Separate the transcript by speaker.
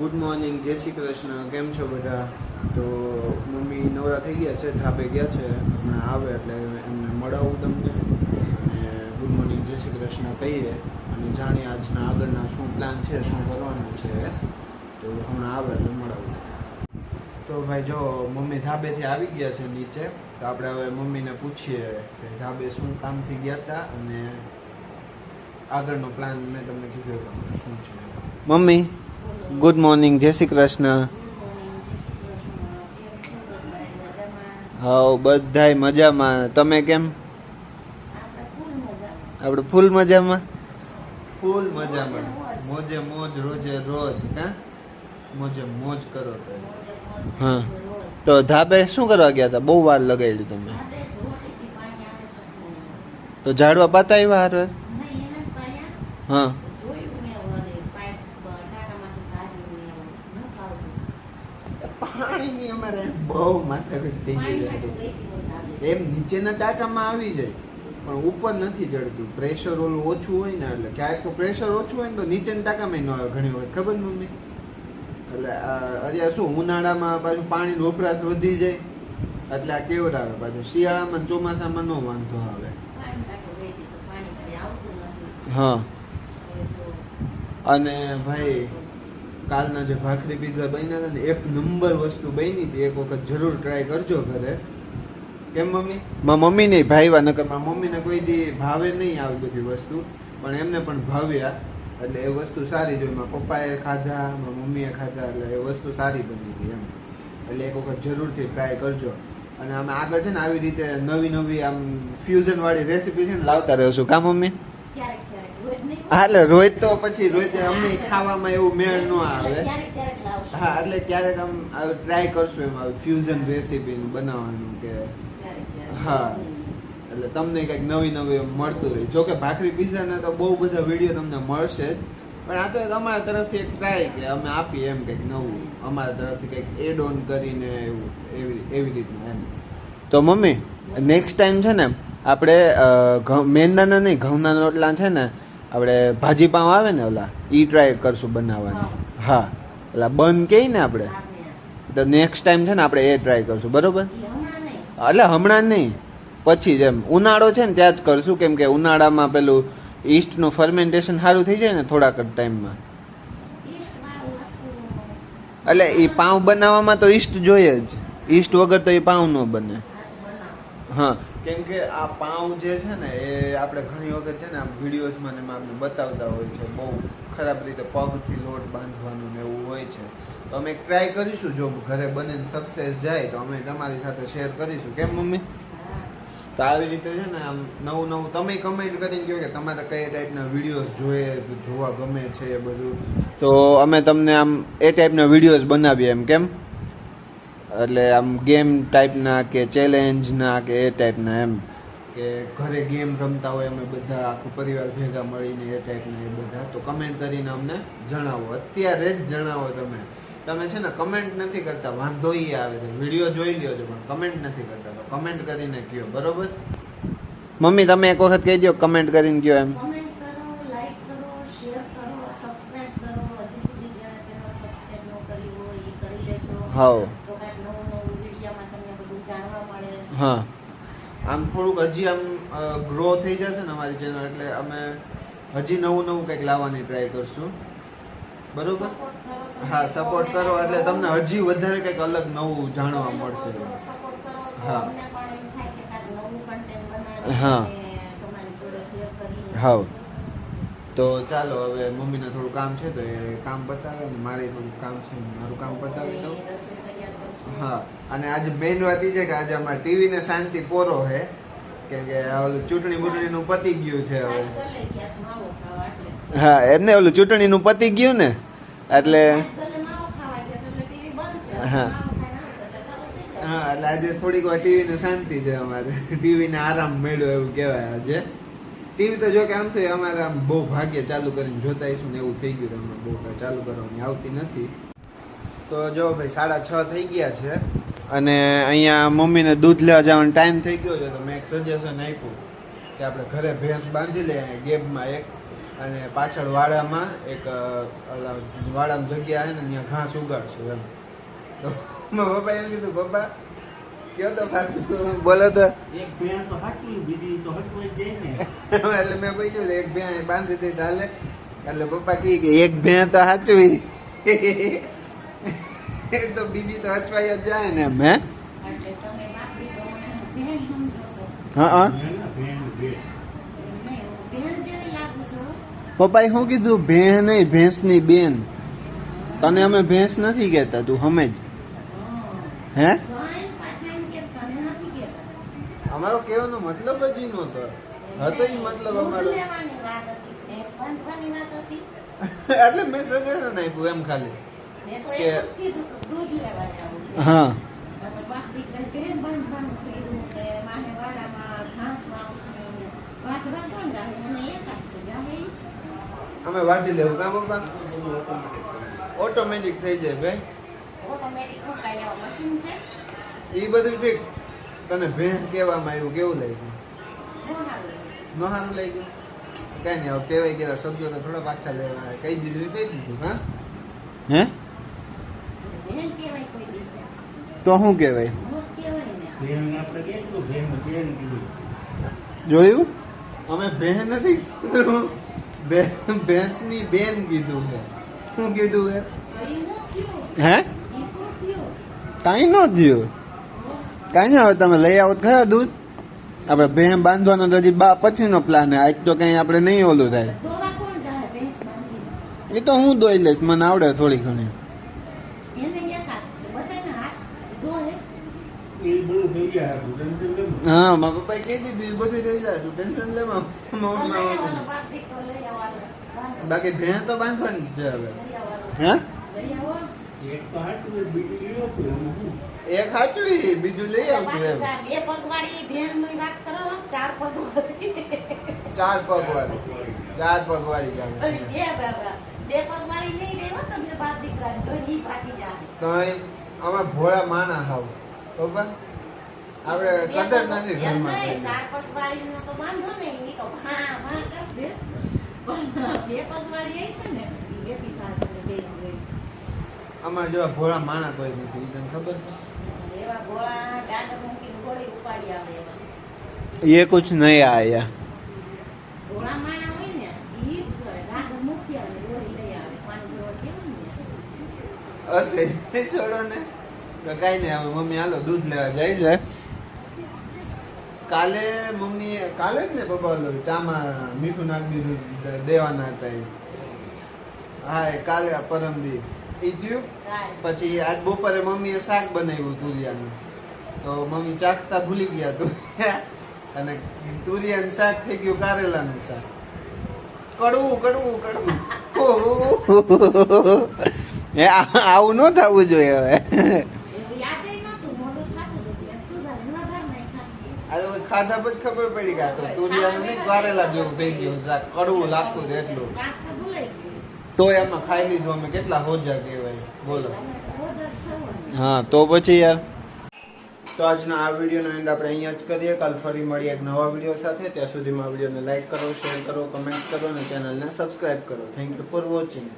Speaker 1: Good morning, જય શ્રી કૃષ્ણ. કેમ છો બધા? તો મમ્મી નવરા થઈ ગયા છે, ધાબે ગયા છે, હમણાં આવે એટલે એમને મળાવું તમને અને ગુડ મોર્નિંગ, જય શ્રી કૃષ્ણ કહીએ અને જાણીએ આજના આગળના શું પ્લાન છે, શું કરવાનું છે. તો હમણાં આવે એટલે મળાવું. તો ભાઈ જો મમ્મી ધાબેથી આવી ગયા છે નીચે, તો આપણે હવે મમ્મીને પૂછીએ કે ધાબે શું કામથી ગયા હતા અને આગળનો પ્લાન મેં તમને કીધું તમને શું છે. મમ્મી ગુડ મોર્નિંગ, જય શ્રી કૃષ્ણ. હા બધાય મજામાં. તમે કેમ? આપણે ફૂલ મજામાં. ફૂલ મજામાં, મોજે મોજ, રોજે રોજ. કા મોજે મોજ કરો તો. હા તો ધાબે શું કરવા ગયા હતા? બહુ વાર લગાડી તમે. તો ઝાડવા પતાવ્યા હારે? હા પાણીની અમારે બહુ માથાકૂટ થઈ ગઈ. એમ નીચેના ટાંકામાં આવી જાય પણ ઉપર નથી ચડતું. પ્રેશર ઓલું ઓછું હોય ને, એટલે ક્યાંક તો પ્રેશર ઓછું હોય ને તો નીચેના ટાંકામાં ન આવે ઘણી વખત, ખબર ને મમ્મી? એટલે અત્યારે શું ઉનાળામાં પાછું પાણીનો વપરાશ વધી જાય એટલે આ કેવડાવે. પાછું શિયાળામાં ચોમાસામાં નો વાંધો આવે. હા અને ભાઈ કાલના જે ભાખરી પીઝા બન્યા હતા ને, એક નંબર વસ્તુ બની હતી. એક વખત જરૂર ટ્રાય કરજો ઘરે. કેમ મમ્મી? મમ્મી નહીં ભાઈવા, નકર મમ્મીને કોઈ દી ભાવે નહીં આવી બધી વસ્તુ, પણ એમને પણ ભાવ્યા એટલે એ વસ્તુ સારી જોઈ. મારા પપ્પાએ ખાધા, મારા મમ્મીએ ખાધા, એટલે એ વસ્તુ સારી બની હતી એમ. એટલે એક વખત જરૂરથી ટ્રાય કરજો. અને આમ આગળ છે ને આવી રીતે નવી નવી આમ ફ્યુઝન વાળી રેસીપી છે ને લાવતા રહેશું. કા મમ્મી? હાલે રોજ તો પછી રોજ અમને ખાવામાં એવું મેળ ન આવે. હા એટલે ક્યારેક આમ ટ્રાય કરશું એમ આવી ફ્યુઝન રેસીપી બનાવવાનું કે હા, એટલે તમને કંઈક નવી નવી મળતું રહે. જોકે ભાખરી પીઝાના તો બહુ બધા વિડીયો તમને મળશે જ, પણ આ તો એક અમારા તરફથી એક ટ્રાય કે અમે આપીએ એમ કંઈક નવું અમારા તરફથી કંઈક એડ ઓન કરીને એવું એવી રીતના એમ. તો મમ્મી નેક્સ્ટ ટાઈમ છે ને આપણે મેંદાના નહીં ઘઉંના રોટલા છે ને આપણે ભાજી પાઉં આવે ને ઓલા ઈ ટ્રાય કરશું બનાવવાની. હા એટલે બન કહે ને આપણે, તો નેક્સ્ટ ટાઈમ છે ને આપણે એ ટ્રાય કરશું, બરોબર? એટલે હમણાં નહીં, પછી જેમ ઉનાળો છે ને ત્યાં જ કરશું, કેમ કે ઉનાળામાં પેલું ઈસ્ટનું ફર્મેન્ટેશન સારું થઈ જાય ને થોડાક જ ટાઈમમાં. એટલે એ પાઉં બનાવવામાં તો ઈસ્ટ જોઈએ જ, ઈસ્ટ વગર તો એ પાઉં ન બને. હા કેમ કે આ પાઉં જે છે ને એ આપણે ઘણી વખત છે ને આમ વિડીયોઝમાં ને આપણે બતાવતા હોય છે, બહુ ખરાબ રીતે પગથી લોટ બાંધવાનું ને એવું હોય છે. તો અમે ટ્રાય કરીશું, જો ઘરે બને સક્સેસ જાય તો અમે તમારી સાથે શેર કરીશું. કેમ મમ્મી? તો આવી રીતે છે ને આમ નવું નવું તમે કમેન્ટ કરીને કહો કે તમારે કઈ ટાઈપના વિડીયોઝ જોવા ગમે છે એ બધું, તો અમે તમને આમ એ ટાઈપના વિડીયોઝ બનાવીએ એમ. કેમ? એટલે આમ ગેમ ટાઈપના કે ચેલેન્જના કે એ ટાઈપના એમ, કે ઘરે ગેમ રમતા હોય અમે બધા આખો પરિવાર ભેગા મળીને એ ટાઈપના એ બધા. તો કમેન્ટ કરીને અમને જણાવો, અત્યારે જ જણાવો. તમે છે ને કમેન્ટ નથી કરતા, વાંધો ઈ આવે છે. વિડીયો જોઈ લ્યો છો પણ કમેન્ટ નથી કરતા, તો કમેન્ટ કરીને કહો, બરોબર? મમ્મી તમે એક વખત કહી દો, કમેન્ટ કરીને કહો એમ. હા હા આમ થોડુંક હજી આમ ગ્રો થઈ જશે ને અમારી ચેનલ, એટલે અમે હજી નવું નવું કંઈક લાવવાની ટ્રાય કરશું, બરોબર? હા સપોર્ટ કરો એટલે તમને હજી વધારે કંઈક અલગ નવું જાણવા મળશે. હા હા હા તો ચાલો હવે મમ્મીને થોડું કામ છે તો એ કામ પતાવે ને મારે થોડું કામ છે, મારું કામ પતાવી દઉં. હા અને આજે મેઇન વાત એ છે કે આજે અમારે ટીવીને શાંતિ પોરો છે, કેમ કે ઓલું ચૂંટણી બૂંટણીનું પતી ગયું છે હવે. હા એમને ઓલું ચૂંટણીનું પતી ગયું ને એટલે હા હા એટલે આજે થોડીક વાર ટીવીને શાંતિ છે અમારે, ટીવીને આરામ મળ્યો એવું કહેવાય આજે. ટીવી તો જો કે આમ તો અમારે આમ બહુ ભાગ્ય ચાલુ કરીને જોતા આવીશું ને એવું થઈ ગયું, અમને બહુ ચાલુ કરવાની આવતી નથી. તો જો ભાઈ 6:30 થઈ ગયા છે અને અહીંયા મમ્મીને દૂધ લેવા જવાનો ટાઈમ થઈ ગયો છે, તો મેં એક સજેશન આપ્યું કે આપણે ઘરે ભેંસ બાંધી લઈએ ગેબમાં એક, અને પાછળ વાડામાં એક ઓલા વાડામાં જગ્યા છે ને ત્યાં ઘાસ ઉગાડશું એમ. તો મારા પપ્પા એમ કીધું પપ્પા કયો તો પાછું બોલો તો
Speaker 2: એક ભેણ તો હાચી બીજી તો હટવાઈ જાય ને.
Speaker 1: એટલે મેં પૂછ્યું એક ભેં બાંધી દઈ ચાલે એટલે પપ્પા કહે કે એક ભેં તો હાચવી તો બીજી તો હચવાઈ જ જાય ને એમ. હે હા પપ્પાએ શું કીધું ભેં નહીં ભેંસની બેન. તને અમે ભેંસ નથી કહેતા તું સમજ. હે અમારો કહેવાનો મતલબ જ ઈ નહોતો. હતો ઈ મતલબ અમારો. એટલે મેં સજેશન આપ્યું એમ ખાલી કે હા અમે વાટી લેવું કામ પપ્પા ઓટોમેટિક થઈ જાય ભાઈ. એ બધું ઠીક. તને ભેં કહેવામાં આવ્યું કેવું લાગ્યું? ન સારું લાગ્યું? કઈ નહીં હવે કહેવાય કે શબ્દો તો થોડા પાછા લેવા કહી દીધું કહી દીધું. હા હે તો શું કહેવાય? જોયું અમે ભેં નથી ભેંસની બેન કીધું છે. શું કીધું હે? હે કાંઈ ન થયું. કાંઈ નહીં. હવે તમે લઈ આવો તો ખરા દૂધ. આપણે ભેં બાંધવાનો તો હજી પછીનો પ્લાન. આજ તો કઈ આપણે નહીં ઓલું થાય. એ તો હું દોઈ લઈશ. મને આવડે થોડી ઘણી. હા મારા પપ્પાએ કહી દીધું એ બધું થઈ જાય તું ટેન્શન લે. બાકી ભેં તો બાંધવાની જ છે હવે. હે એક સાચું બીજું લઈ આવશું એમ. 2 પગવાળી ભેણ ની વાત કરો. 4 પગવાળી 4 પગવાળી 4 પગવાળી ગામે 2 પગવાળી નહીં રેવો તમને બાપ દીકરા જોઈ પાકી જાય. તો અમે ભોળા માણા થાવ બરાબર. આપણે કદર નથી ઘરમાં. 4 પગવાળી નો તો વાંધો નહીં. ઈ તો હા હા કરશે. પણ જે પગવાળી આવી છે ને ઈ બેથી થાશે બે અમાર જેવા ભોળા માણા કોઈ નથી. તને ખબર એવા ભોળા ગાડર મૂકી ગોળી ઉપાડી આવે એવા. ये कुछ नहीं आया. ભોળા માણા હોય ને ઈ જ કરે. ગાડર મૂકી આવે ગોળી લઈ આવે. પાણી ભરવા કેવું ને હશે છોડો ને. તો કઈ નહીં. હવે મમ્મી હાલો દૂધ લેવા જાય છે. કાલે મમ્મી કાલે જ ને પપ્પા ચામાં મીઠું નાખી દીધું દેવાના હતા. હા કાલે પરમદી ઈ થયું. પછી આજ બપોરે મમ્મીએ શાક બનાવ્યું તુરિયાનું. તો મમ્મી ચાખતા ભૂલી ગયા તું અને તુરિયાનું શાક થઈ ગયું કારેલાનું શાક. કડવું કડવું કડવું. એ આવું ન થવું જોઈએ હવે. ખાધા પછી ખબર પડી ગયા તો તુરિયાનું નહીં કારેલા જેવું થઈ ગયું શાક. કડવું લાગતું જ એટલું. તો એમાં ખાઈ લીધું અમે. કેટલા હોજા કહેવાય બોલો. હા તો પછી યાર. તો આજના આ વિડીયોનો એન્ડ આપણે અહીંયા જ કરીએ. કાલ ફરી મળીએ એક નવા વિડીયો સાથે. ત્યાં સુધીમાં વિડીયોને લાઈક કરો, શેર કરો, કમેન્ટ કરો અને ચેનલને સબસ્ક્રાઈબ કરો. Thank you for watching.